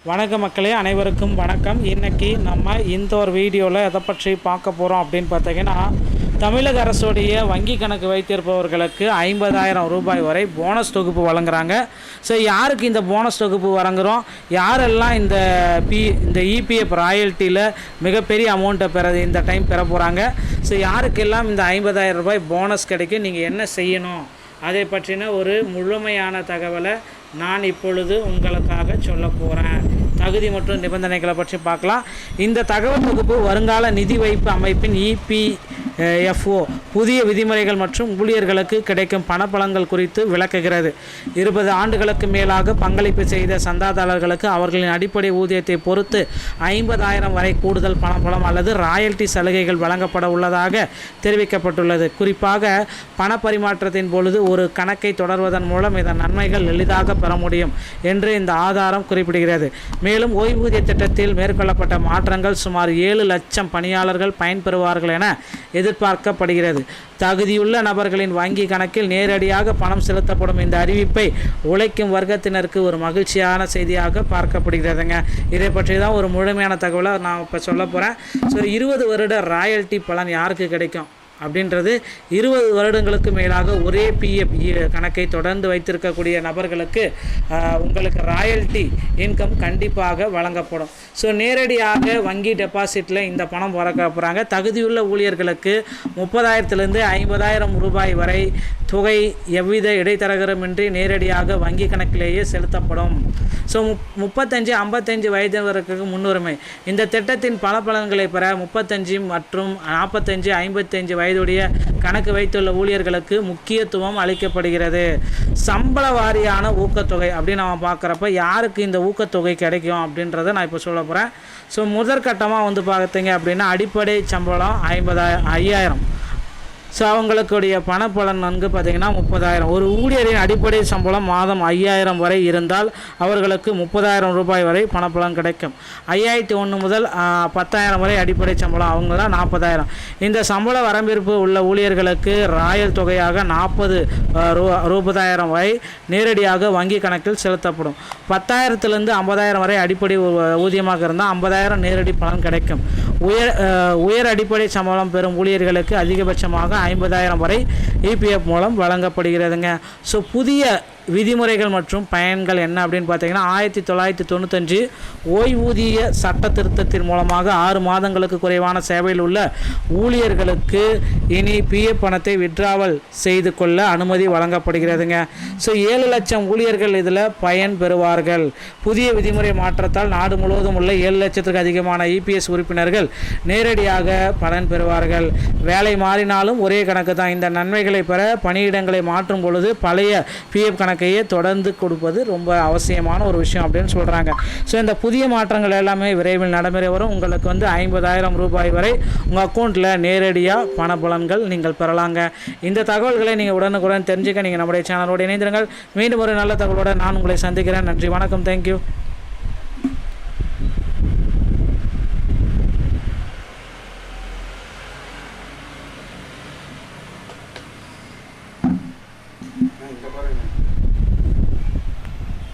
வணக்கம் மக்களே, அனைவருக்கும் வணக்கம். இன்றைக்கி நம்ம இந்த ஒரு வீடியோவில் எதை பற்றி பார்க்க போகிறோம் அப்படின்னு பார்த்தீங்கன்னா, தமிழக அரசுடைய வங்கி கணக்கு வைத்திருப்பவர்களுக்கு 50,000 ரூபாய் வரை போனஸ் தொகுப்பு வழங்குறாங்க. ஸோ யாருக்கு இந்த போனஸ் தொகுப்பு வழங்குகிறோம், யாரெல்லாம் இந்த இபிஎஃப் ராயல்ட்டியில் மிகப்பெரிய அமௌண்ட்டை இந்த டைம் பெற போகிறாங்க, ஸோ யாருக்கெல்லாம் இந்த 50,000 ரூபாய் போனஸ் கிடைக்கும், நீங்கள் என்ன செய்யணும், அதை பற்றின ஒரு முழுமையான தகவலை நான் இப்பொழுது உங்களுக்காக சொல்ல போகிறேன். தகுதி மற்றும் நிபந்தனைகளை பற்றி பார்க்கலாம். இந்த தகவல் தொகுப்பு வருங்கால நிதி வைப்பு அமைப்பின் இபிஎஃப்ஓ புதிய விதிமுறைகள் மற்றும் ஊழியர்களுக்கு கிடைக்கும் பணப்பலன்கள் குறித்து விளக்குகிறது. 20 ஆண்டுகளுக்கு மேலாக பங்களிப்பு செய்த சந்தாதாரர்களுக்கு அவர்களின் அடிப்படை ஊதியத்தை பொறுத்து 50,000 வரை கூடுதல் பணப்பலம் அல்லது ராயல்ட்டி சலுகைகள் வழங்கப்பட உள்ளதாக தெரிவிக்கப்பட்டுள்ளது. குறிப்பாக பணப்பரிமாற்றத்தின் பொழுது ஒரு கணக்கை தொடர்வதன் மூலம் இதன் நன்மைகள் எளிதாக பெற முடியும் என்று இந்த ஆதாரம் குறிப்பிடுகிறது. மேலும் ஓய்வூதிய திட்டத்தில் மேற்கொள்ளப்பட்ட மாற்றங்கள் சுமார் 7 லட்சம் பணியாளர்கள் பயன்பெறுவார்கள் என எதிர்பார்க்கப்படுகிறது. தகுதியுள்ள நபர்களின் வங்கி கணக்கில் நேரடியாக பணம் செலுத்தப்படும் இந்த அறிவிப்பை உழைக்கும் வர்க்கத்தினருக்கு ஒரு மகிழ்ச்சியான செய்தியாக பார்க்கப்படுகிறதுங்க. இதை பற்றி தான் ஒரு முழுமையான தகவலை நான் இப்போ சொல்ல போகிறேன். ஸோ 20 வருட ராயல்ட்டி பலன் யாருக்கு கிடைக்கும் அப்படின்றது, 20 வருடங்களுக்கு மேலாக ஒரே பிஎஃப் கணக்கை தொடர்ந்து வைத்திருக்கக்கூடிய நபர்களுக்கு உங்களுக்கு ராயல்ட்டி இன்கம் கண்டிப்பாக வழங்கப்படும். ஸோ நேரடியாக வங்கி டெபாசிட்டில் இந்த பணம் வழங்க போகிறாங்க. தகுதியுள்ள ஊழியர்களுக்கு 30,000 50,000 ரூபாய் வரை தொகை எவ்வித இடைத்தரகரமின்றி நேரடியாக வங்கி கணக்கிலேயே செலுத்தப்படும். ஸோ 35-55 வயதினருக்கு முன்னுரிமை. இந்த திட்டத்தின் பல பலன்களை பெற 35 மற்றும் 45-55 வயதுடைய கணக்கு வைத்துள்ள ஊழியர்களுக்கு முக்கியத்துவம் அளிக்கப்படுகிறது. சம்பள வாரியான ஊக்கத்தொகை அப்படின்னு நம்ம பார்க்குறப்ப யாருக்கு இந்த ஊக்கத்தொகை கிடைக்கும் அப்படின்றத நான் இப்போ சொல்ல போகிறேன். ஸோ முதற்கட்டமாக பார்த்தீங்க அப்படின்னா அடிப்படை சம்பளம் 5,000. ஸோ அவங்களுடைய பணப்பலன் பார்த்திங்கன்னா 30,000. ஒரு ஊழியரின் அடிப்படை சம்பளம் மாதம் 5,000 வரை இருந்தால் அவர்களுக்கு 30,000 ரூபாய் வரை பணப்பலன் கிடைக்கும். 5,001 முதல் 10,000 வரை அடிப்படை சம்பளம், அவங்க தான் 40,000. இந்த சம்பள வரம்பிற்கு உள்ள ஊழியர்களுக்கு ராயல் தொகையாக 40,000 வரை நேரடியாக வங்கி கணக்கில் செலுத்தப்படும். 10,000 50,000 வரை அடிப்படை ஊதியமாக இருந்தால் 50,000 நேரடி பலன் கிடைக்கும். உயர் அடிப்படை சம்பளம் பெறும் ஊழியர்களுக்கு அதிகபட்சமாக 50,000 வரை இபிஎஃப் மூலம் வழங்கப்படுகிறதுங்க. ஸோ புதிய விதிமுறைகள் மற்றும் பயன்கள் என்ன அப்படின்னு பார்த்தீங்கன்னா, 1995 ஓய்வூதிய சட்ட திருத்தத்தின் மூலமாக 6 மாதங்களுக்கு குறைவான சேவையில் உள்ள ஊழியர்களுக்கு இனி பிஎஃப் பணத்தை விட்ராவல் செய்து கொள்ள அனுமதி வழங்கப்படுகிறதுங்க. ஸோ 7 லட்சம் ஊழியர்கள் இதில் பயன் பெறுவார்கள். புதிய விதிமுறை மாற்றத்தால் நாடு முழுவதும் உள்ள 7 லட்சத்துக்கு அதிகமான இபிஎஸ் உறுப்பினர்கள் நேரடியாக பலன் பெறுவார்கள். வேலை மாறினாலும் ஒரே கணக்கு தான். இந்த நன்மைகளை பெற பணியிடங்களை மாற்றும் பொழுது பழைய பிஎஃப் கணக்கையே தொடர்ந்து கொடுப்பது ரொம்ப அவசியமான ஒரு விஷயம் அப்படின்னு சொல்கிறாங்க. ஸோ இந்த புதிய மாற்றங்கள் எல்லாமே விரைவில் நடைமுறை வரும். உங்களுக்கு 50,000 ரூபாய் வரை உங்கள் அக்கௌண்ட்டில் நேரடியாக பணப்பலன்கள் நீங்கள் பெறலாங்க. இந்த தகவல்களை நீங்கள் உடனுக்குடன் தெரிஞ்சுக்க நீங்கள் நம்முடைய சேனலோடு இணைந்திருங்கள். மீண்டும் ஒரு நல்ல தகவலோடு நான் உங்களை சந்திக்கிறேன். நன்றி, வணக்கம், தேங்க்யூ.